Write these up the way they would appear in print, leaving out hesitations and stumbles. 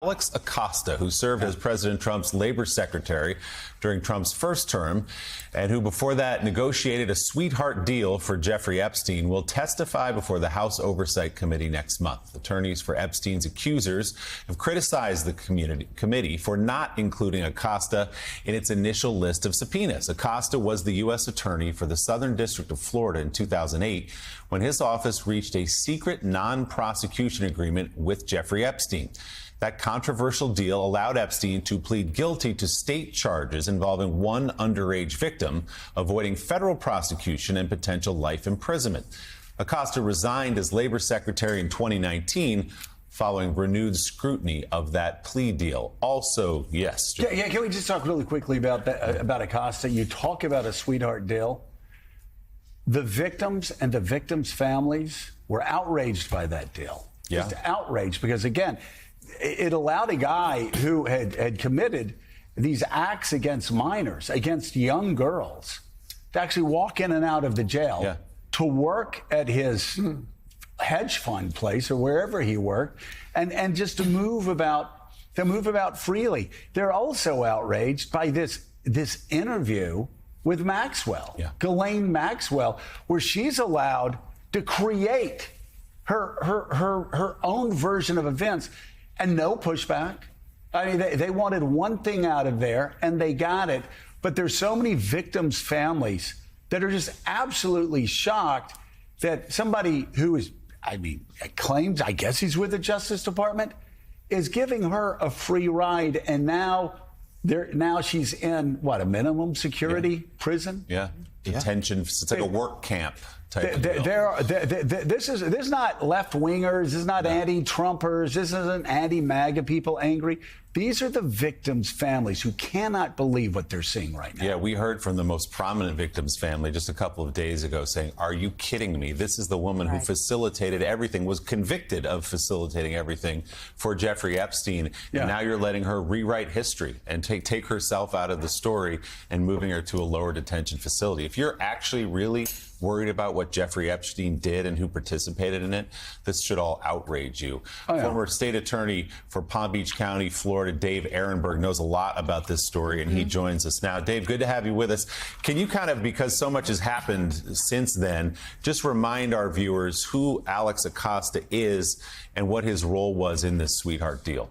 Alex Acosta, who served as President Trump's labor secretary during Trump's first term and who before that negotiated a sweetheart deal for Jeffrey Epstein, will testify before the House Oversight Committee next month. Attorneys for Epstein's accusers have criticized the committee for not including Acosta in its initial list of subpoenas. Acosta was the U.S. attorney for the Southern District of Florida in 2008 when his office reached a secret non-prosecution agreement with Jeffrey Epstein. That controversial deal allowed Epstein to plead guilty to state charges involving one underage victim, avoiding federal prosecution and potential life imprisonment. Acosta resigned as labor secretary in 2019 following renewed scrutiny of that plea deal. Also, yes. Yeah, can we just talk really quickly about that, about Acosta? You talk about a sweetheart deal. The victims and the victims' families were outraged by that deal. Yeah. Just outraged because, again, it allowed a guy who had committed these acts against minors, against young girls, to actually walk in and out of the jail, to work at his hedge fund place or wherever he worked, and just to move about freely. They're also outraged by this interview with Maxwell, Ghislaine Maxwell, where she's allowed to create her own version of events. And no pushback. I mean, they wanted one thing out of there, and they got it. But there's so many victims' families that are just absolutely shocked that somebody who is, claims, I guess he's with the Justice Department, is giving her a free ride. And now she's in, a minimum security prison? Yeah. Detention. It's like a work camp. This is not left-wingers. This is not anti-Trumpers. This isn't anti-MAGA people angry. These are the victims' families who cannot believe what they're seeing right now. Yeah, we heard from the most prominent victim's family just a couple of days ago saying, are you kidding me? This is the woman who facilitated everything, was convicted of facilitating everything for Jeffrey Epstein. And now you're letting her rewrite history and take herself out of the story and moving her to a lower detention facility. If you're actually really worried about what Jeffrey Epstein did and who participated in it, this should all outrage you. Former state attorney for Palm Beach County, Florida, Dave Ehrenberg, knows a lot about this story, and he joins us now. Dave, good to have you with us. Can you because so much has happened since then, just remind our viewers who Alex Acosta is and what his role was in this sweetheart deal?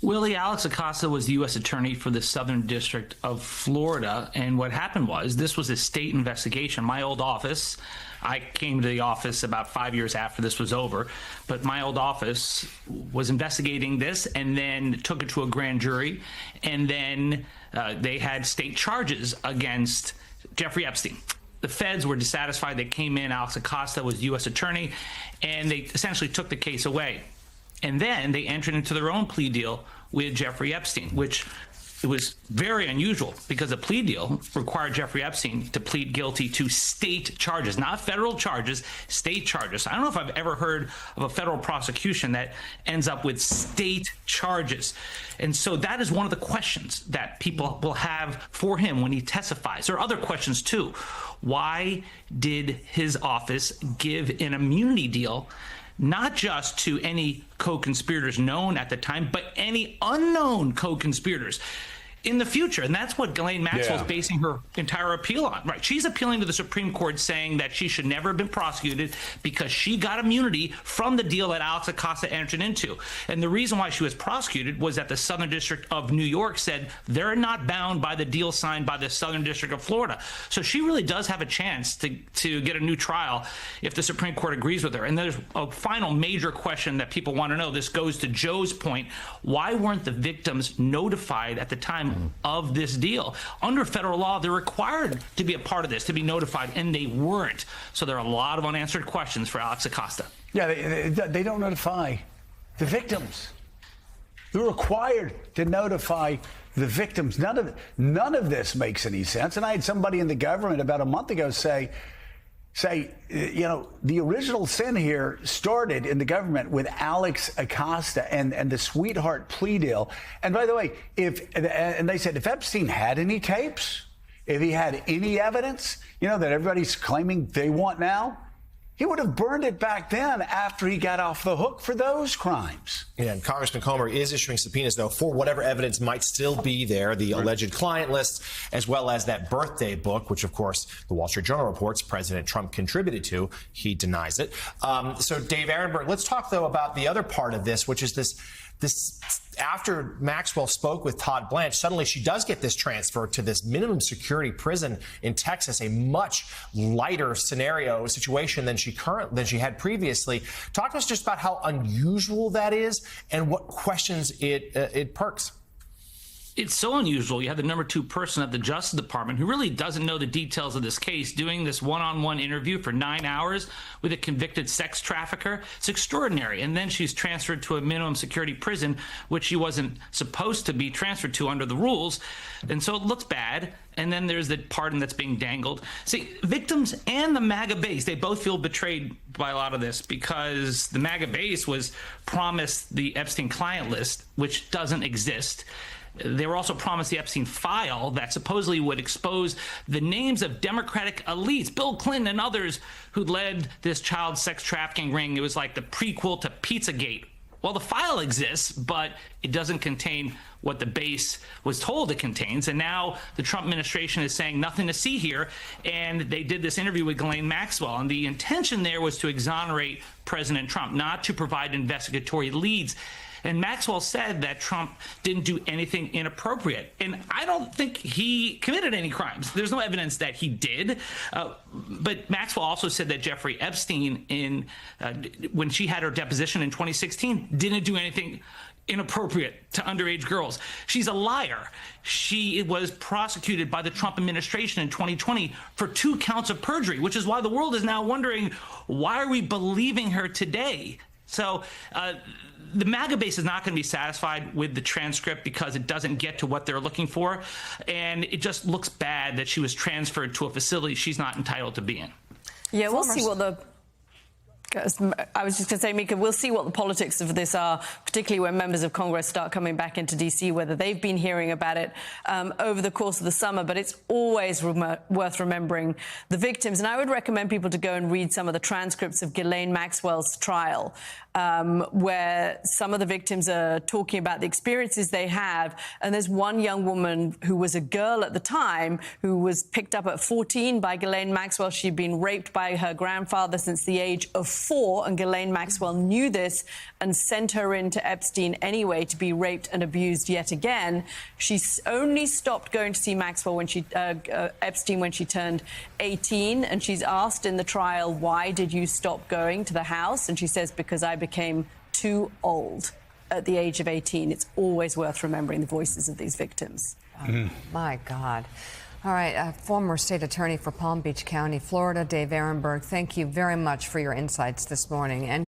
Willie, Alex Acosta was the U.S. attorney for the Southern District of Florida. And what happened was this was a state investigation. My old office, I came to the office about 5 years after this was over, but my old office was investigating this and then took it to a grand jury. And then they had state charges against Jeffrey Epstein. The feds were dissatisfied. They came in. Alex Acosta was U.S. attorney, and they essentially took the case away. And then they entered into their own plea deal with Jeffrey Epstein, which it was very unusual because a plea deal required Jeffrey Epstein to plead guilty to state charges, not federal charges, state charges. I don't know if I've ever heard of a federal prosecution that ends up with state charges. And so that is one of the questions that people will have for him when he testifies. There are other questions too. Why did his office give an immunity deal not just to any co-conspirators known at the time, but any unknown co-conspirators in the future? And that's what Ghislaine Maxwell is basing her entire appeal on, right? She's appealing to the Supreme Court saying that she should never have been prosecuted because she got immunity from the deal that Alex Acosta entered into. And the reason why she was prosecuted was that the Southern District of New York said they're not bound by the deal signed by the Southern District of Florida. So she really does have a chance to get a new trial if the Supreme Court agrees with her. And there's a final major question that people want to know. This goes to Joe's point. Why weren't the victims notified at the time of this deal? Under federal law, they're required to be a part of this, to be notified, and they weren't. So there are a lot of unanswered questions for Alex Acosta. Yeah, they don't notify the victims. They're required to notify the victims. None of this makes any sense. And I had somebody in the government about a month ago say, the original sin here started in the government with Alex Acosta and the sweetheart plea deal. And by the way, they said if Epstein had any tapes, if he had any evidence, that everybody's claiming they want now, He would have burned it back then after he got off the hook for those crimes. Yeah, and Congressman Comer is issuing subpoenas, though, for whatever evidence might still be there, the alleged client list, as well as that birthday book, which, of course, the Wall Street Journal reports President Trump contributed to. He denies it. So, Dave Ehrenberg, let's talk, though, about the other part of this, which is this after Maxwell spoke with Todd Blanche, suddenly she does get this transfer to this minimum security prison in Texas, a much lighter situation than she had previously. Talk to us just about how unusual that is and what questions it perks. It's so unusual. You have the number 2 person at the Justice Department who really doesn't know the details of this case doing this one-on-one interview for 9 hours with a convicted sex trafficker. It's extraordinary. And then she's transferred to a minimum security prison, which she wasn't supposed to be transferred to under the rules. And so it looks bad. And then there's the pardon that's being dangled. See, victims and the MAGA base, they both feel betrayed by a lot of this because the MAGA base was promised the Epstein client list, which doesn't exist. They were also promised the Epstein file that supposedly would expose the names of Democratic elites, Bill Clinton and others who led this child sex trafficking ring. It was like the prequel to Pizzagate. Well, the file exists, but it doesn't contain what the base was told it contains. And now the Trump administration is saying nothing to see here. And they did this interview with Ghislaine Maxwell. And the intention there was to exonerate President Trump, not to provide investigatory leads. And Maxwell said that Trump didn't do anything inappropriate. And I don't think he committed any crimes. There's no evidence that he did. But Maxwell also said that Jeffrey Epstein, when she had her deposition in 2016, didn't do anything inappropriate to underage girls. She's a liar. She was prosecuted by the Trump administration in 2020 for 2 counts of perjury, which is why the world is now wondering, why are we believing her today? So the MAGA base is not going to be satisfied with the transcript because it doesn't get to what they're looking for. And it just looks bad that she was transferred to a facility she's not entitled to be in. Yeah, we'll see what the... I was just going to say, Mika, we'll see what the politics of this are, particularly when members of Congress start coming back into D.C., whether they've been hearing about it over the course of the summer. But it's always worth remembering the victims. And I would recommend people to go and read some of the transcripts of Ghislaine Maxwell's trial, where some of the victims are talking about the experiences they have. And there's one young woman who was a girl at the time who was picked up at 14 by Ghislaine Maxwell. She'd been raped by her grandfather since the age of 4, and Ghislaine Maxwell knew this and sent her into Epstein anyway to be raped and abused yet again. She only stopped going to see Maxwell when Epstein when she turned 18, and she's asked in the trial, why did you stop going to the house? And she says, because I became too old at the age of 18. It's always worth remembering the voices of these victims. Oh, my God. All right, former state attorney for Palm Beach County, Florida, Dave Ehrenberg, thank you very much for your insights this morning. And